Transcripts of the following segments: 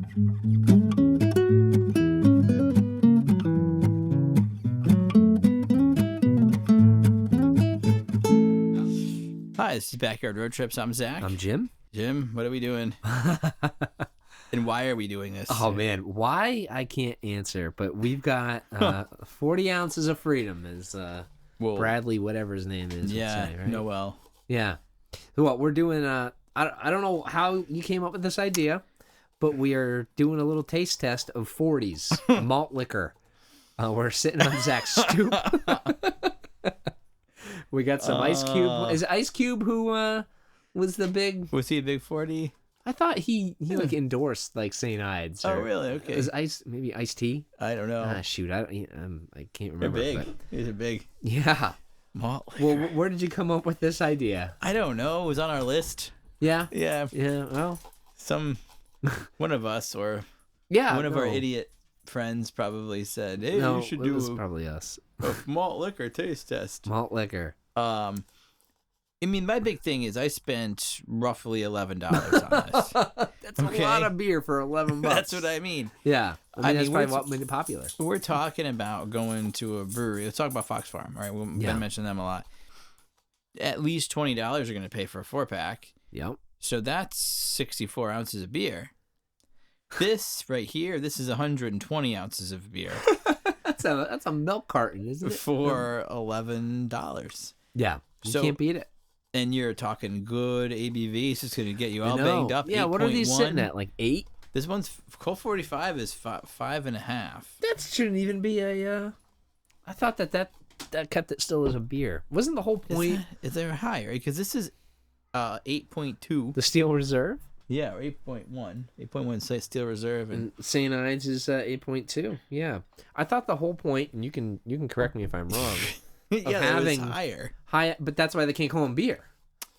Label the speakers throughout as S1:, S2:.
S1: Hi, this is Backyard Road Trips. I'm Zack.
S2: I'm Jim.
S1: Jim, what are we doing? And why are we doing this?
S2: Oh, man. Why? I can't answer. But we've got 40 ounces of freedom, as Bradley, whatever his name is.
S1: Yeah,
S2: would say, right?
S1: Noel.
S2: Yeah. So what we're doing, I don't know how you came up with this idea, but we are doing a little taste test of 40s malt liquor. We're sitting on Zack's stoop. We got some Ice Cube. Is Ice Cube who was the big?
S1: Was he a big 40?
S2: I thought he like endorsed like St. Ides.
S1: Oh, really? Okay.
S2: Is maybe Ice Tea?
S1: I don't know.
S2: Shoot, I can't remember.
S1: They're big. These are big.
S2: Yeah.
S1: Malt.
S2: Well, where did you come up with this idea?
S1: I don't know. It was on our list.
S2: Yeah.
S1: Yeah.
S2: Yeah. Well,
S1: one of us or one of our idiot friends probably said, "Hey, you should do."
S2: It was probably us.
S1: A malt liquor taste test.
S2: Malt liquor.
S1: I mean, my big thing is I spent roughly $11 on this.
S2: That's a lot of beer for $11.
S1: That's what I mean.
S2: Yeah, I mean that's probably what made it popular.
S1: We're talking about going to a brewery. Let's talk about Fox Farm. All right, we've been mentioning them a lot. At least $20 are going to pay for a 4-pack.
S2: Yep.
S1: So that's 64 ounces of beer. This right here, this is 120 ounces of beer.
S2: That's a milk carton, isn't it?
S1: For $11.
S2: Yeah, you can't beat it.
S1: And you're talking good ABV. It's just going to get you all banged up.
S2: Yeah, 8. What are these sitting at? Like 8?
S1: This one's Colt 45 is 5.5.
S2: That shouldn't even be a. I thought that kept it still as a beer. Wasn't the whole point?
S1: Is there higher? Because this is 8.2.
S2: The Steel Reserve.
S1: Yeah, or 8.1. 8.1 Steel Reserve, and
S2: St. Ides is 8.2. Yeah, I thought the whole point, and you can correct me if I'm wrong.
S1: Yeah,
S2: having
S1: it was higher.
S2: But that's why they can't call them beer.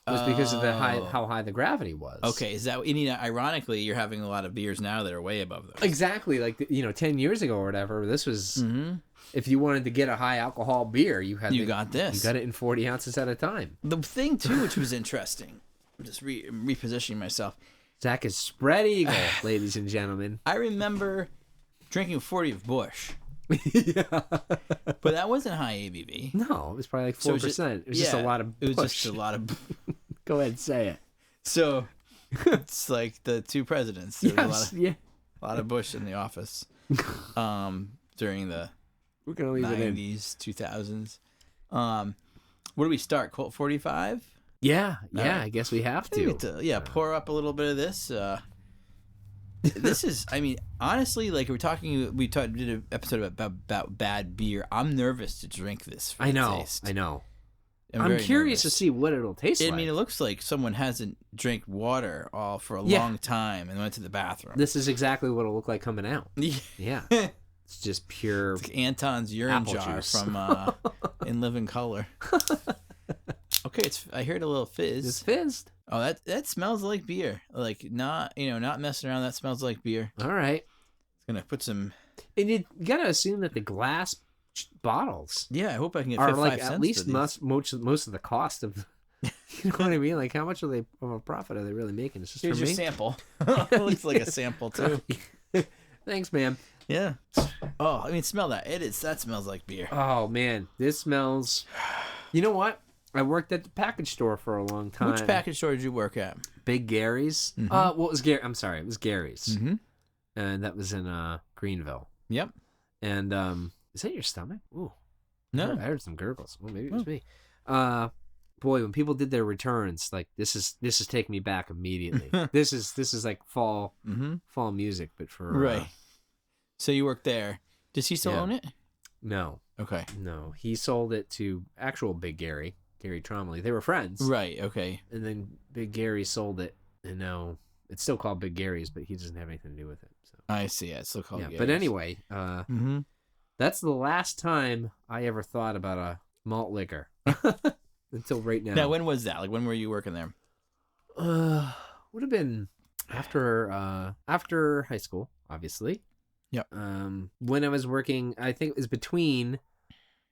S2: It was because of how high the gravity was.
S1: Okay, is that ironically you're having a lot of beers now that are way above those.
S2: Exactly, like 10 years ago or whatever. This was if you wanted to get a high alcohol beer, you got this. You got it in 40 ounces at a time.
S1: The thing too, which was interesting, I'm just repositioning myself.
S2: Zack is spread eagle, ladies and gentlemen.
S1: I remember drinking 40 of Busch.
S2: Yeah.
S1: But that wasn't high ABV.
S2: No, it was probably like 4%. It was just a lot of Busch.
S1: It was just a lot of...
S2: Go ahead and say it.
S1: So, it's like the two presidents. There was a lot of Busch in the office during the 90s, 2000s. Where do we start? Colt 45?
S2: Yeah, I guess we have to.
S1: Pour up a little bit of this. This is, I mean, honestly, like we did an episode about bad beer. I'm nervous to drink this.
S2: I know. I'm curious to see what it'll taste like.
S1: I mean, it looks like someone hasn't drank water for a long time and went to the bathroom.
S2: This is exactly what it'll look like coming out. Yeah. It's just pure. It's
S1: like Anton's urine jar
S2: juice.
S1: From In Living Color. Okay, I heard a little fizz.
S2: It's fizzed.
S1: Oh, that smells like beer. Like not messing around. That smells like beer.
S2: All right.
S1: It's gonna put some.
S2: And you gotta assume that the glass bottles.
S1: Yeah, I hope I can get
S2: are
S1: 5
S2: like
S1: cents
S2: at least most of the cost of. You know what I mean? Like how much of a profit are they really making? It's just
S1: Here's
S2: for
S1: your
S2: me.
S1: Sample. It looks like a sample too.
S2: Thanks, man.
S1: Yeah. Oh, I mean, smell that. That smells like beer.
S2: Oh man, this smells. You know what? I worked at the package store for a long time.
S1: Which package store did you work at?
S2: Big Gary's.
S1: Mm-hmm.
S2: What was Gary? I'm sorry, it was Gary's.
S1: Mm-hmm.
S2: And that was in Greenville.
S1: Yep.
S2: And is that your stomach? Ooh.
S1: No.
S2: I heard some gurgles. Well, maybe it was me. Boy, when people did their returns, like this is taking me back immediately. This is like fall music, but for
S1: right. So you worked there. Does he still own it?
S2: No.
S1: Okay.
S2: No, he sold it to actual Big Gary Tromley. They were friends.
S1: Right. Okay.
S2: And then Big Gary sold it, and now it's still called Big Gary's, but he doesn't have anything to do with it. So
S1: I see. Yeah, it's still called.
S2: Yeah. But anyway, that's the last time I ever thought about a malt liquor until right now.
S1: Now, when was that? Like, when were you working there?
S2: Would have been after high school, obviously.
S1: Yep.
S2: When I was working, I think it was between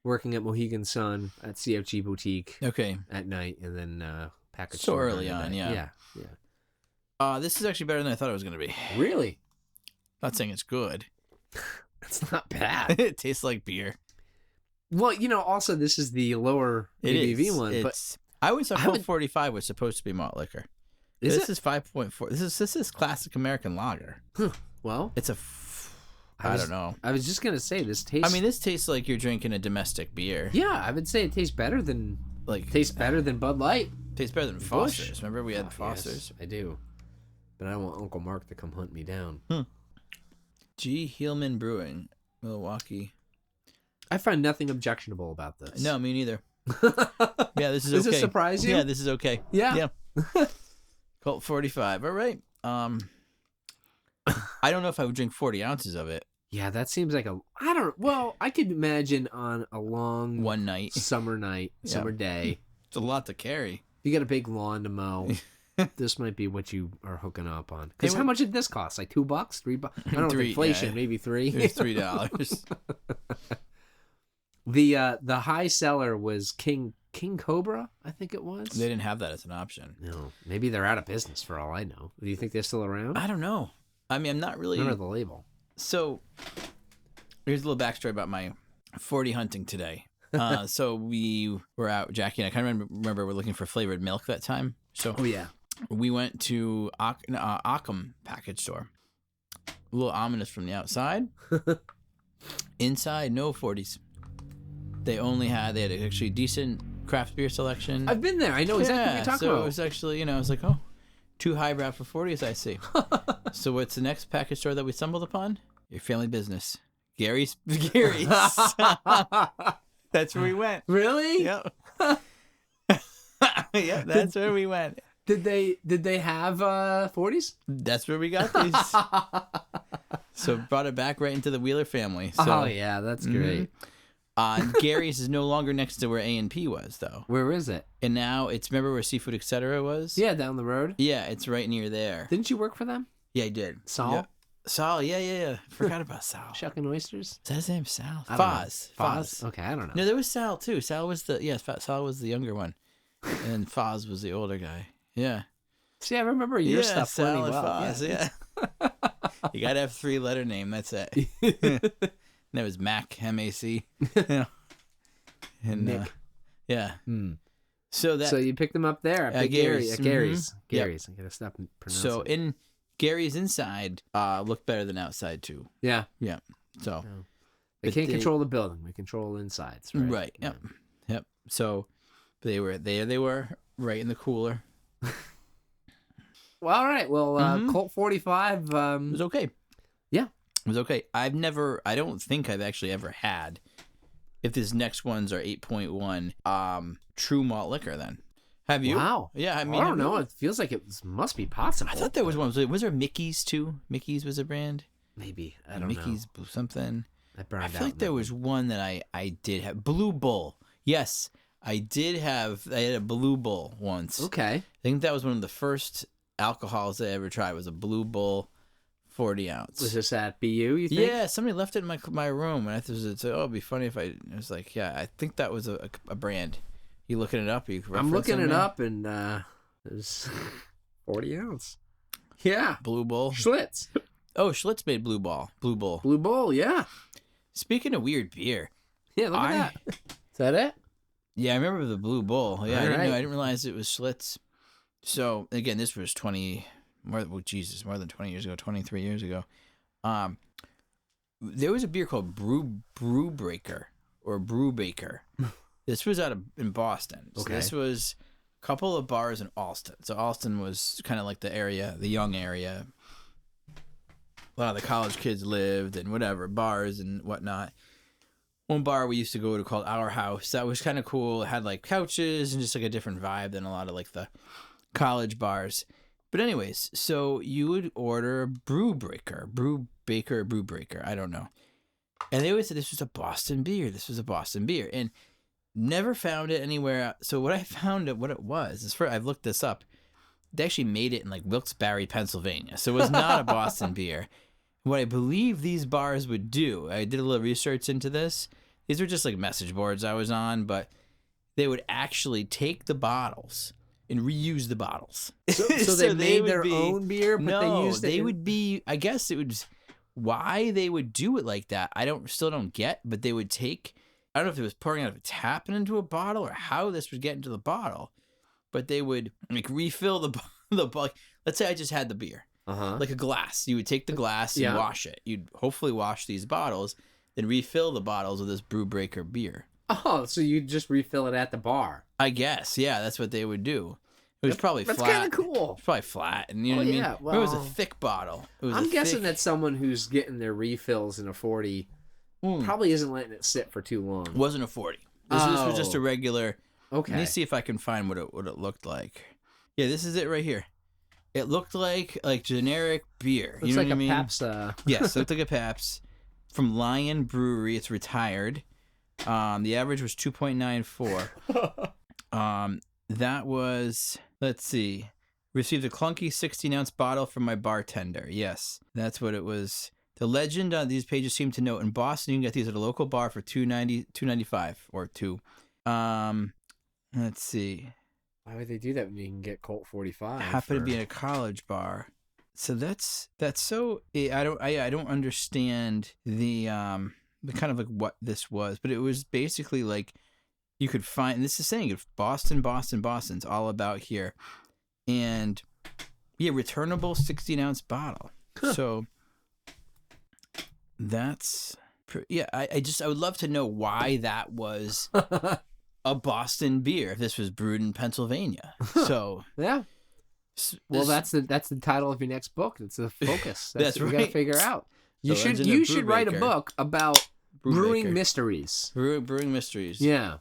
S2: working at Mohegan Sun at CFG Boutique.
S1: Okay.
S2: At night, and then package.
S1: So early on, yeah.
S2: Yeah.
S1: This is actually better than I thought it was going to be.
S2: Really?
S1: Not saying it's good.
S2: It's not bad.
S1: It tastes like beer.
S2: Well, also this is the lower ABV one, but
S1: I always thought Colt 45 was supposed to be malt liquor. This is 5.4. This is classic American lager.
S2: Well,
S1: it's I don't know.
S2: I was just gonna say this tastes.
S1: I mean, this tastes like you're drinking a domestic beer.
S2: Yeah, I would say it tastes better than Bud Light.
S1: Tastes better than Foster's. Remember we had Foster's?
S2: Yes, I do. But I don't want Uncle Mark to come hunt me down.
S1: G. Hillman Brewing, Milwaukee.
S2: I find nothing objectionable about this.
S1: No, me neither. Yeah, this is okay.
S2: Does this surprise you?
S1: Yeah, this is okay.
S2: Yeah.
S1: Colt 45. All right. I don't know if I would drink 40 ounces of it.
S2: Yeah, that seems like I could imagine on a long
S1: one night,
S2: summer day.
S1: It's a lot to carry.
S2: You got a big lawn to mow. This might be what you are hooking up on. Because how much did this cost? Like $2, $3? I don't know. Inflation, maybe $3.
S1: It was $3.
S2: The high seller was King Cobra, I think it was.
S1: They didn't have that as an option.
S2: No, maybe they're out of business for all I know. Do you think they're still around?
S1: I don't know. I mean, I'm not really.
S2: Remember the label.
S1: So, here's a little backstory about my 40 hunting today. So we were out, Jackie and I kind of remember we're looking for flavored milk that time. So we went to Occam package store. A little ominous from the outside. Inside, no 40s. They had actually decent craft beer selection.
S2: I've been there. I know exactly what you're talking about.
S1: So it was actually, I was like, oh, too highbrow for 40s, I see. So what's the next package store that we stumbled upon? Your family business. Gary's. That's where we went.
S2: Really?
S1: Yep. Yeah, that's where we went.
S2: Did they have 40s?
S1: That's where we got these. So brought it back right into the Wheeler family. So,
S2: yeah, that's great.
S1: Gary's is no longer next to where A&P was, though.
S2: Where is it?
S1: And now remember where Seafood Etc. was?
S2: Yeah, down the road.
S1: Yeah, it's right near there.
S2: Didn't you work for them?
S1: Yeah, I did.
S2: Sal?
S1: Yeah. Sal, yeah. Forgot about Sal.
S2: Shucking Oysters?
S1: Is that his name? Sal?
S2: Foz? Okay, I don't know.
S1: No, there was Sal, too. Sal was the younger one. And Foz was the older guy. Yeah.
S2: See, I remember your stuff plenty well.
S1: Foz, yeah. You got to have 3-letter name. That's it. And that was Mac, M-A-C. And
S2: Nick.
S1: Yeah.
S2: So you picked them up there at Gary's. Gary's.
S1: Yep.
S2: I gotta stop and pronounce
S1: So
S2: it.
S1: in Gary's inside looked better than outside too.
S2: Yeah.
S1: Yeah. So
S2: they can't control the building. We control insides, right?
S1: Right. Yep. Yeah. Yep. So they were right in the cooler.
S2: Well, all right. Well, Colt 45
S1: it was okay.
S2: Yeah.
S1: It was okay. I don't think I've actually ever had, if these next ones are 8.1, true malt liquor then. Have you?
S2: Wow.
S1: Yeah, I mean.
S2: I don't know. It feels like it must be possible.
S1: I thought there was one. Was there Mickey's too? Mickey's was a brand?
S2: Maybe. I don't know.
S1: Mickey's something.
S2: I
S1: feel like there was one that I did have. Blue Bull. Yes, I had a Blue Bull once.
S2: Okay.
S1: I think that was one of the first alcohols I ever tried, was a Blue Bull 40 ounce.
S2: Was this at BU, you think?
S1: Yeah, somebody left it in my room, and I thought it'd be funny if I was like, yeah, I think that was a brand. You looking it up?
S2: I'm looking it up, and there's 40 ounce. Yeah.
S1: Blue Bull.
S2: Schlitz.
S1: Oh, Schlitz made Blue Bull.
S2: Blue Bull, yeah.
S1: Speaking of weird beer.
S2: Yeah, look at that. Is that it?
S1: Yeah, I remember the Blue Bull. Yeah,
S2: I
S1: didn't realize it was Schlitz. So, again, this was more than 20 years ago, 23 years ago. There was a beer called Brew Breaker or Brew Baker. This was in Boston. So
S2: okay.
S1: This was a couple of bars in Allston. So Allston was kind of like the young area. A lot of the college kids lived and whatever, bars and whatnot. One bar we used to go to called Our House. That was kind of cool. It had like couches and just like a different vibe than a lot of like the college bars. But anyways, so you would order Brew Baker. I don't know. And they always said this was a Boston beer. And never found it anywhere. So what I found what it was is I've looked this up. They actually made it in like Wilkes-Barre, Pennsylvania. So it was not a Boston beer. What I believe these bars would do, I did a little research into this. These were just like message boards I was on, but they would actually take the bottles and reuse the bottles.
S2: So they made their own beer, but they used it.
S1: Would be, I guess it would, why they would do it like that, I still don't get. But they would take, I don't know if it was pouring out of a tap and into a bottle or how this would get into the bottle, but they would like refill the bottle. Let's say I just had the beer, like a glass. You would take the glass and wash it. You'd hopefully wash these bottles, then refill the bottles with this Brew Breaker beer.
S2: Oh, so you just refill it at the bar?
S1: I guess, yeah, that's what they would do. It was probably flat.
S2: That's kind of cool.
S1: It's probably flat, and you know what I mean. Well, it was a thick bottle.
S2: I'm guessing that someone who's getting their refills in a 40 probably isn't letting it sit for too long.
S1: It wasn't a 40. This was just a regular.
S2: Okay.
S1: Let me see if I can find what it looked like. Yeah, this is it right here. It looked like generic beer.
S2: Looks
S1: you know
S2: like
S1: what I mean?
S2: Pabst.
S1: Yes, it looked like a Pabst from Lion Brewery. It's retired. The average was 2.94. That was, let's see, received a clunky 16-ounce bottle from my bartender. Yes, that's what it was. The legend on these pages seem to note in Boston you can get these at a local bar for $2.95 or $2. Let's see.
S2: Why would they do that when you can get Colt 45?
S1: Happened to be in a college bar. So that's so. I don't understand the kind of like what this was, but it was basically like you could find. And this is saying if Boston's all about here, and yeah, returnable 16-ounce bottle. Huh. So that's I would love to know why that was a Boston beer if this was brewed in Pennsylvania. So
S2: yeah. Well, that's the title of your next book. It's the focus.
S1: That's
S2: what
S1: right.
S2: We got to figure out. You should write a book about brewing mysteries.
S1: Brewing mysteries.
S2: Yeah.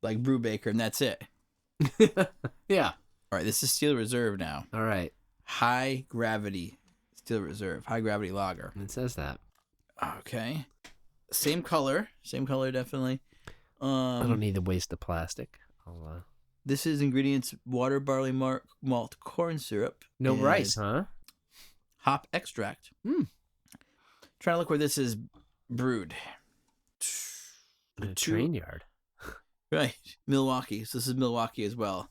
S1: Like Brew Baker, and that's it.
S2: Yeah.
S1: All right, this is Steel Reserve now.
S2: All right.
S1: High gravity Steel Reserve. High gravity lager.
S2: It says that.
S1: Okay. Same color definitely.
S2: I don't need to waste the plastic.
S1: This is ingredients: water, barley, malt, corn syrup.
S2: No rice, huh?
S1: Hop extract. Trying to look where this is brewed.
S2: In a train yard.
S1: Right. Milwaukee. So this is Milwaukee as well.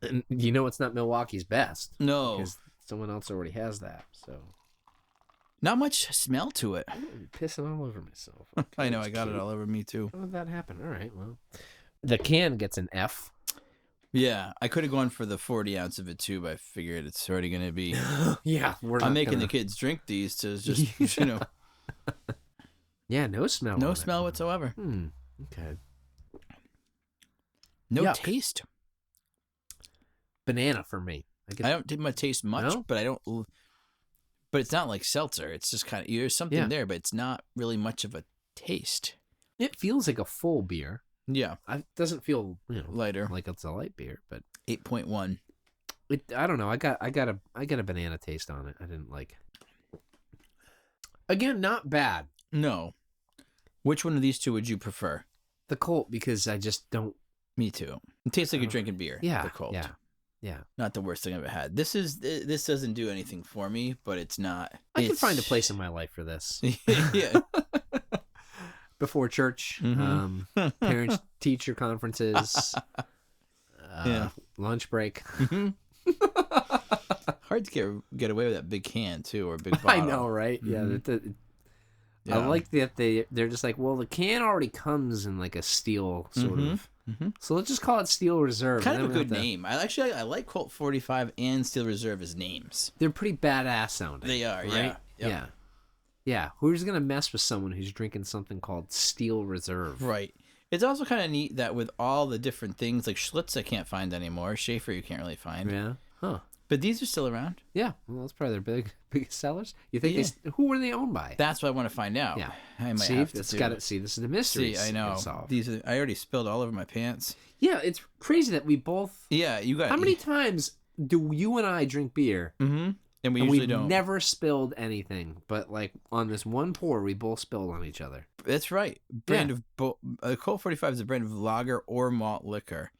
S2: And you know it's not Milwaukee's best.
S1: No.
S2: Because someone else already has that, so.
S1: Not much smell to it.
S2: I'm pissing all over myself. Okay,
S1: I know, I got it all over me too.
S2: How did that happen? All right, well. The can gets an F.
S1: Yeah, I could have gone for the 40 ounce of it too, but I figured it's already going to be.
S2: Yeah,
S1: I'm making the kids drink these to just, you know.
S2: Yeah, no smell.
S1: No smell whatsoever.
S2: Okay.
S1: No taste.
S2: Banana for me.
S1: I don't taste much,
S2: no?
S1: but I don't. But it's not like seltzer. It's just kind of there's something there, but it's not really much of a taste.
S2: It feels like a full beer.
S1: Yeah,
S2: it doesn't feel
S1: lighter,
S2: like it's a light beer, but
S1: 8.1.
S2: I don't know. I got a banana taste on it. I didn't like. Again, not bad.
S1: No. Which one of these two would you prefer?
S2: The Colt, because I just don't.
S1: Me too. It tastes like you're drinking beer.
S2: Yeah.
S1: The Colt.
S2: Yeah. Not
S1: the worst thing I've ever had. This doesn't do anything for me, but it's not.
S2: I can find a place in my life for this.
S1: Yeah.
S2: Before church, parents teacher conferences, lunch break.
S1: Hard to get away with that big can too, or a big bottle.
S2: I know, right? Mm-hmm. Yeah, I like that they're just like, well, the can already comes in like a steel sort of. Mm-hmm. So let's just call it Steel Reserve.
S1: Kind of a good name. I like Colt 45 and Steel Reserve as names.
S2: They're pretty badass sounding.
S1: They are, right?
S2: Yeah. Yeah. Who's gonna mess with someone who's drinking something called Steel Reserve?
S1: Right. It's also kind of neat that with all the different things, like Schlitz I can't find anymore. Schaefer you can't really find.
S2: Yeah. Huh.
S1: But these are still around.
S2: Yeah. Well, that's probably their biggest sellers. You think who were they owned by?
S1: That's what I want to find out.
S2: Yeah.
S1: I might
S2: see,
S1: have to
S2: see, this is the mystery.
S1: See, I know. I already spilled all over my pants.
S2: Yeah, it's crazy that we both.
S1: Yeah, you got.
S2: How many times do you and I drink beer?
S1: Mm-hmm. And we usually don't.
S2: Never spilled anything, but like on this one pour, we both spilled on each other.
S1: That's right. Brand of Colt 45 is a brand of lager or malt liquor.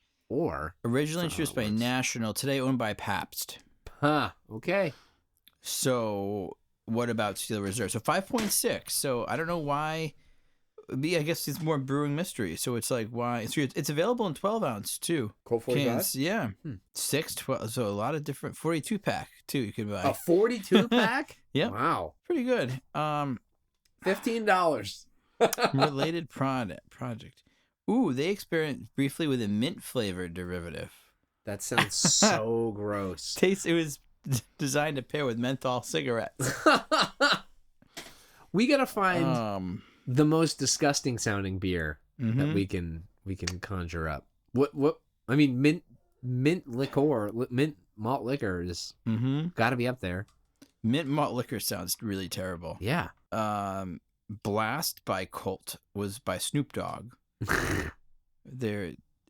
S1: Originally introduced by National, today owned by Pabst.
S2: Huh. Okay.
S1: So what about Steel Reserve? So 5.6. So I don't know why. I guess it's more brewing mystery. So it's like, why? It's available in 12 ounce too.
S2: Colt 45?
S1: Cans, yeah. 6, 12. So a lot of different 42 pack too. You could buy
S2: a 42 pack.
S1: Yeah.
S2: Wow.
S1: Pretty good.
S2: $15.
S1: Related project. Ooh, they experimented briefly with a mint flavored derivative.
S2: That sounds so gross.
S1: It was designed to pair with menthol cigarettes.
S2: We gotta find the most disgusting sounding beer that we can conjure up. What? I mean, mint malt liquor is got to be up there.
S1: Mint malt liquor sounds really terrible.
S2: Yeah.
S1: Blast by Colt was by Snoop Dogg.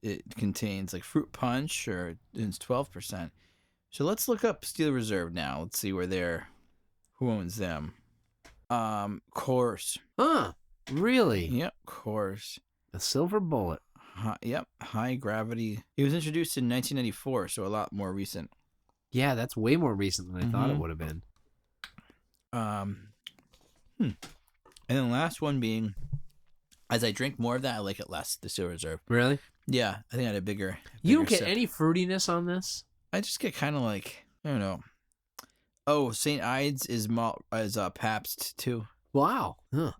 S1: It contains like fruit punch, or it's 12%. So let's look up Steel Reserve now. Let's see who owns them. Coors.
S2: Huh? Really?
S1: Yep, Coors.
S2: A silver bullet.
S1: High gravity. It was introduced in 1994, so a lot more recent.
S2: Yeah, that's way more recent than I thought it would have been.
S1: And then the last one being, as I drink more of that, I like it less, the Steel Reserve.
S2: Really?
S1: Yeah, I think I had a bigger
S2: You don't get
S1: sip.
S2: any fruitiness on this?
S1: I just get kind of like, I don't know. Oh, St. Ides is Pabst too.
S2: Wow. Huh.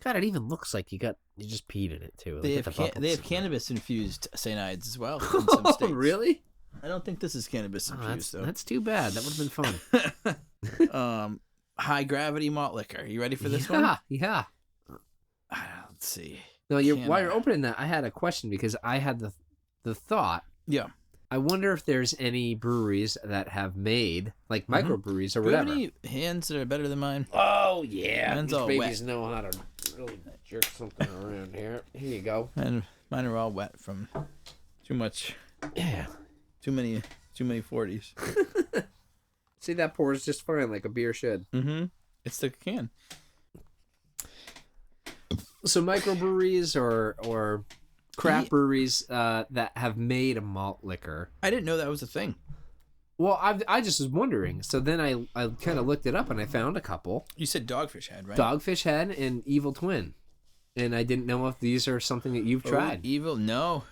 S2: God, it even looks like you just peed in it too.
S1: They have cannabis infused St. Ides as well in some states.
S2: Really?
S1: I don't think this is cannabis infused though.
S2: That's too bad. That would have been
S1: fun. High gravity malt liquor. You ready for this one?
S2: Yeah.
S1: Let's see.
S2: No, while you're opening that, I had a question because I had the thought.
S1: Yeah.
S2: I wonder if there's any breweries that have made like microbreweries or whatever.
S1: Do you have any hands that are better than mine?
S2: Oh yeah,
S1: mine's
S2: these
S1: all
S2: babies
S1: wet.
S2: know how to really jerk something around here. Here you go.
S1: And mine are all wet from too much.
S2: Yeah.
S1: Too many 40s.
S2: See, that pours just fine, like a beer should.
S1: It's the can.
S2: So microbreweries or craft breweries that have made a malt liquor.
S1: I didn't know that was a thing.
S2: Well, I just was wondering. So then I kind of looked it up and I found a couple.
S1: You said Dogfish Head, right?
S2: Dogfish Head and Evil Twin. And I didn't know if these are something that you've tried.
S1: Evil, no.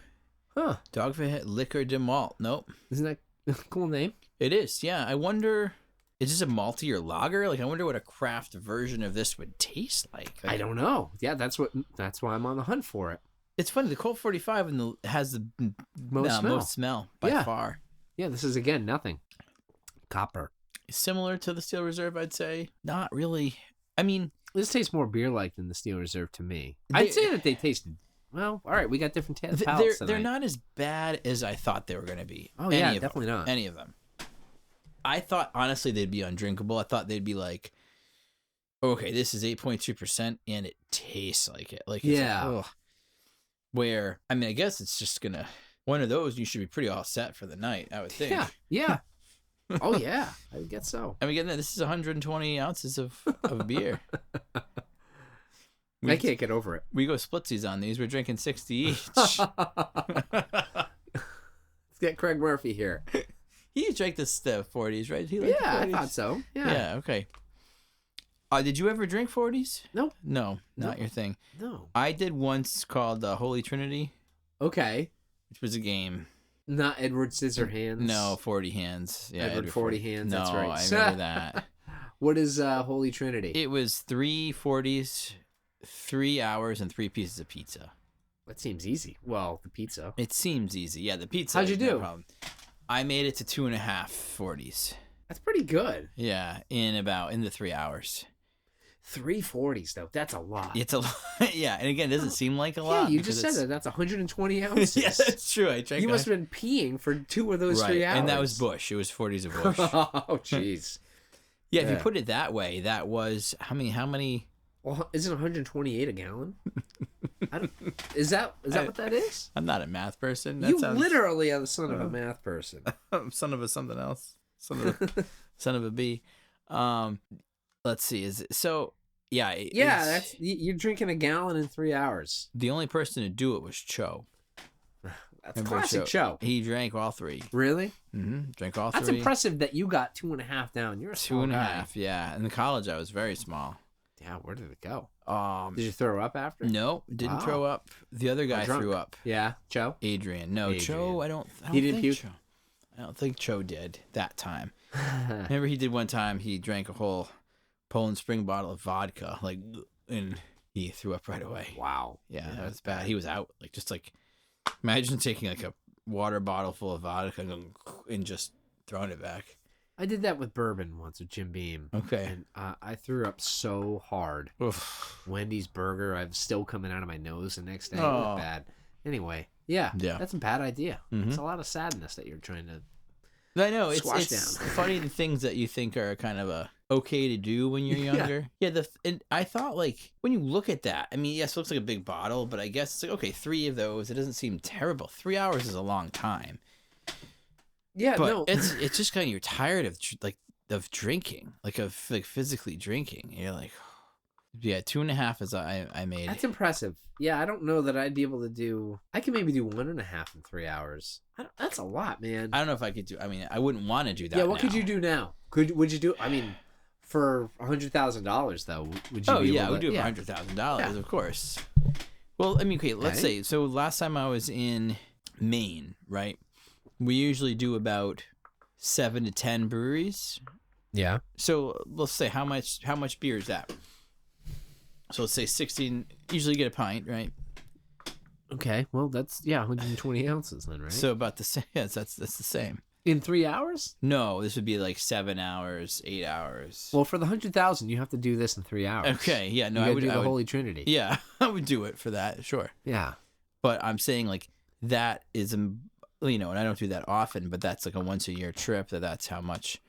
S2: Huh.
S1: Dogfish Head Liquor de Malt. Nope.
S2: Isn't that a cool name?
S1: It is, yeah. I wonder, is this a malty or lager? Like, I wonder what a craft version of this would taste like.
S2: I don't know. Yeah, that's why I'm on the hunt for it.
S1: It's funny. The Colt 45 has the most smell by far.
S2: Yeah, this is, again, nothing. Copper.
S1: Similar to the Steel Reserve, I'd say. Not really. I mean,
S2: this tastes more beer-like than the Steel Reserve to me. I'd say that they tasted... Well, all right, we got different palates
S1: They're not as bad as I thought they were going to be.
S2: Oh, yeah, definitely not.
S1: Any of them. I thought, honestly, they'd be undrinkable. I thought they'd be like, okay, this is 8.2%, and it tastes like it. Like, it's where, I mean, I guess it's just going to, one of those, you should be pretty all set for the night, I would think.
S2: Yeah. Oh, yeah, I would guess so.
S1: I mean, again, this is 120 ounces of beer.
S2: I can't get over it.
S1: We go splitsies on these. We're drinking 60 each.
S2: Let's get Craig Murphy here.
S1: He drank the 40s, right?
S2: I thought so.
S1: Yeah, okay. Did you ever drink 40s? No, not your thing.
S2: No.
S1: I did once called Holy Trinity.
S2: Okay.
S1: Which was a game.
S2: Not Edward Scissorhands?
S1: No, 40 Hands. Yeah,
S2: Edward 40 Hands,
S1: no,
S2: that's right.
S1: I remember that.
S2: What is Holy Trinity?
S1: It was 3 40s, 3 hours, and 3 pieces of pizza.
S2: That seems easy. Well, the pizza.
S1: It seems easy. Yeah, the pizza.
S2: How'd you do?
S1: No problem. I made it to 2.5 40s.
S2: That's pretty good.
S1: Yeah, in the 3 hours.
S2: 3 40s, though. That's a lot.
S1: It's a lot. Yeah, and again, it doesn't seem like a lot.
S2: Yeah, you just said that. That's 120 ounces.
S1: Yeah, that's true. I checked.
S2: You must have been peeing for 2 of those 3 hours.
S1: And that was Bush. It was 40s of Bush.
S2: Oh, jeez.
S1: Yeah, if you put it that way, that was how many?
S2: Well, isn't 128 a gallon? Is that what that is?
S1: I'm not a math person.
S2: You literally are the son of a math person.
S1: Son of a something else. Son of a bee. Let's see. Is it so? Yeah.
S2: That's you're drinking a gallon in 3 hours.
S1: The only person to do it was Cho.
S2: That's classic Cho.
S1: He drank all 3.
S2: Really?
S1: Mm-hmm. Drank all 3.
S2: That's impressive that you got 2.5 down. You're a small
S1: 2.5. Yeah. In college, I was very small.
S2: Yeah, where did it go? Did you throw up after?
S1: No, didn't throw up. The other guy threw up.
S2: Yeah, Cho?
S1: Adrian. No, Cho, I don't
S2: he didn't
S1: think
S2: puke?
S1: I don't think Cho did that time. Remember he did one time, he drank a whole Poland Spring bottle of vodka, and he threw up right away.
S2: Wow.
S1: Yeah, that was bad. He was out. Imagine taking a water bottle full of vodka and just throwing it back.
S2: I did that with bourbon once with Jim Beam.
S1: Okay.
S2: And I threw up so hard.
S1: Oof.
S2: Wendy's burger, I was still coming out of my nose the next day. It
S1: Oh.
S2: was bad. Anyway, yeah, that's a bad idea.
S1: Mm-hmm.
S2: It's a lot of sadness that you're trying to
S1: I know, it's
S2: down.
S1: funny the things that you think are kind of okay to do when you're younger. Yeah, and I thought, when you look at that, I mean, yes, it looks like a big bottle, but I guess it's okay, 3 of those, it doesn't seem terrible. 3 hours is a long time.
S2: Yeah,
S1: but
S2: no.
S1: it's just kind of, you're tired of drinking, of physically drinking. You're like, yeah, 2.5 is I made.
S2: That's impressive. Yeah, I don't know that I'd be able to do. I can maybe do 1.5 in 3 hours. That's a lot, man.
S1: I don't know if I could do. I mean, I wouldn't want to do that.
S2: Yeah, what could you do now? Would you do? I mean, for $100,000 though, would you?
S1: Oh
S2: be
S1: yeah, I
S2: able
S1: would
S2: to,
S1: do it for $100,000, of course. Well, I mean, okay, let's say. So last time I was in Maine, right? We usually do about 7 to 10 breweries.
S2: Yeah.
S1: So let's say how much beer is that? So let's say 16. Usually get a pint, right?
S2: Okay. Well, that's 120 ounces then, right?
S1: So about the same. Yes, that's the same.
S2: In 3 hours?
S1: No, this would be 7 hours, 8 hours.
S2: Well, for the 100,000, you have to do this in 3 hours.
S1: Okay. Yeah. No,
S2: I would do the
S1: I would,
S2: Holy Trinity.
S1: Yeah, I would do it for that. Sure.
S2: Yeah.
S1: But I'm saying that is, and I don't do that often, but that's a once a year trip. That's how much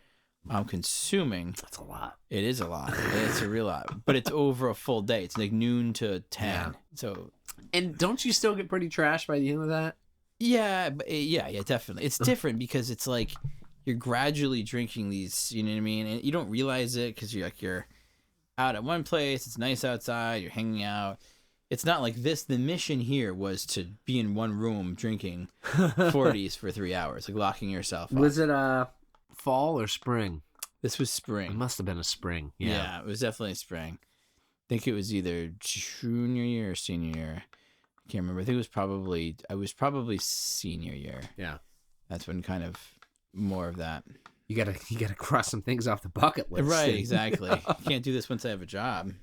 S1: I'm consuming.
S2: That's a lot.
S1: It is a lot. It's a real lot. But it's over a full day. It's noon to 10.
S2: Yeah.
S1: So.
S2: And don't you still get pretty trashed by the end of that?
S1: Yeah, yeah, definitely. It's different because it's you're gradually drinking these, you know what I mean? And you don't realize it because you're out at one place. It's nice outside. You're hanging out. It's not like this. The mission here was to be in one room drinking 40s for 3 hours, locking yourself up.
S2: Was it fall or spring?
S1: This was spring.
S2: It must have been a spring.
S1: Yeah, it was definitely spring. I think it was either junior year or senior year. I can't remember. I think I was probably senior year.
S2: Yeah.
S1: That's when kind of more of that.
S2: You gotta cross some things off the bucket list.
S1: Right, exactly. Can't do this once I have a job.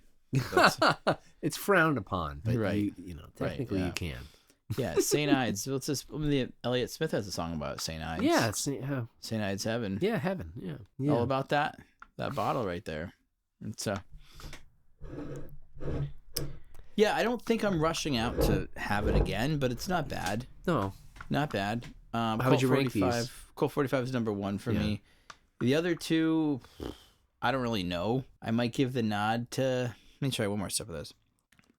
S2: It's frowned upon, but
S1: right.
S2: technically you can.
S1: Yeah, St. Ides. What's this? Elliott Smith has a song about St. Ides.
S2: Yeah,
S1: St. Ides Heaven.
S2: Yeah, heaven. Yeah.
S1: All about that bottle right there. It's yeah, I don't think I'm rushing out to have it again, but it's not bad.
S2: No,
S1: not bad.
S2: How would you rank these?
S1: Colt 45 is number 1 for me. The other two, I don't really know. I might give the nod to. Let me try one more sip of this.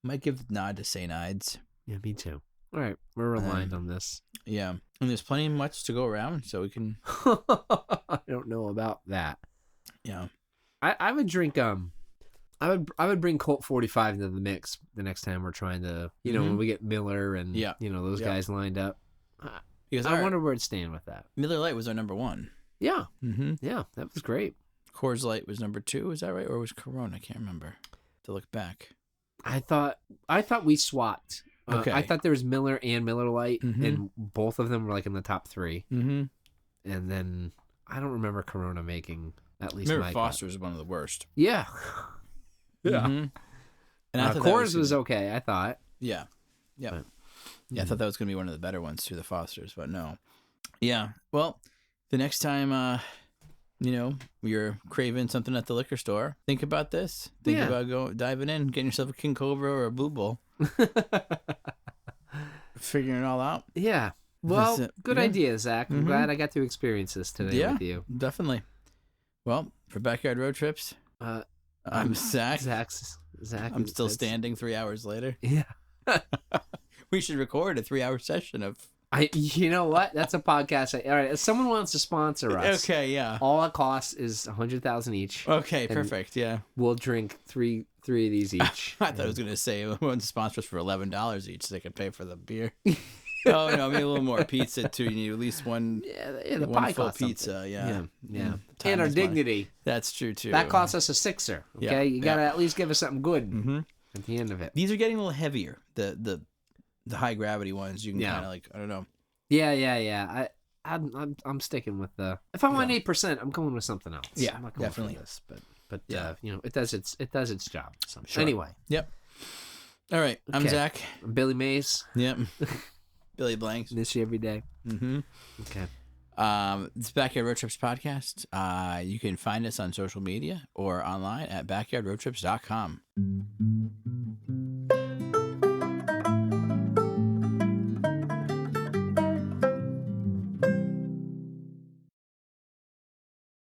S1: Might give the nod to St. Ides.
S2: Yeah, me too. All right, we're aligned on this.
S1: Yeah, and there's plenty much to go around, so we can.
S2: I don't know about that.
S1: Yeah,
S2: I would drink I would bring Colt 45 into the mix the next time we're trying to, when we get Miller and those guys lined up.
S1: Because
S2: I wonder where it's staying with that.
S1: Miller Lite was our number 1.
S2: Yeah. Mm-hmm. Yeah, that was great.
S1: Coors Light was number 2. Is that right, or was Corona? I can't remember. To look back,
S2: I thought we swapped.
S1: Okay.
S2: I thought there was Miller and Miller Lite, and both of them were in the top 3.
S1: Mm-hmm.
S2: And then I don't remember Corona making at least.
S1: Remember Foster's one of the worst.
S2: Yeah. Yeah.
S1: Mm-hmm. And I thought
S2: Coors was okay, I thought.
S1: Yeah. Yeah. Yeah, I thought that was going to be one of the better ones too, the Fosters, but no. Yeah. Well, the next time, you're craving something at the liquor store, think about this. Think about diving in, getting yourself a King Cobra or a Blue Bull. Figuring it all out.
S2: Yeah. Well, good idea, Zach. I'm glad I got to experience this today with you.
S1: Definitely. Well, for Backyard Road Trips, I'm Zack.
S2: Zach.
S1: I'm still standing 3 hours later.
S2: Yeah.
S1: We should record a 3-hour session of.
S2: You know what? That's a podcast. All right. If someone wants to sponsor us.
S1: Okay. Yeah.
S2: All it costs is $100,000 each.
S1: Okay. Perfect. Yeah.
S2: We'll drink three of these each.
S1: I thought I was going to say we want to sponsor us for $11 each so they can pay for the beer. Oh no, maybe a little more pizza too. You need at least one.
S2: Yeah, the
S1: one
S2: pie
S1: full
S2: costs
S1: pizza. Yeah.
S2: And our dignity.
S1: Money. That's true too.
S2: That costs us a $6. Okay, you gotta at least give us something good at the end of it.
S1: These are getting a little heavier. The high gravity ones. You can kind of like, I don't know.
S2: Yeah. I'm sticking with the. If I want 8%, I'm going with something else.
S1: Yeah,
S2: I'm not going
S1: definitely.
S2: for this, but it does its job. So.
S1: Sure.
S2: Anyway.
S1: Yep. All right. I'm Zach.
S2: I'm Billy Mays.
S1: Yep. Billy Blanks.
S2: Miss you every day.
S1: Mm-hmm.
S2: Okay.
S1: It's Backyard Road Trips podcast. You can find us on social media or online at backyardroadtrips.com.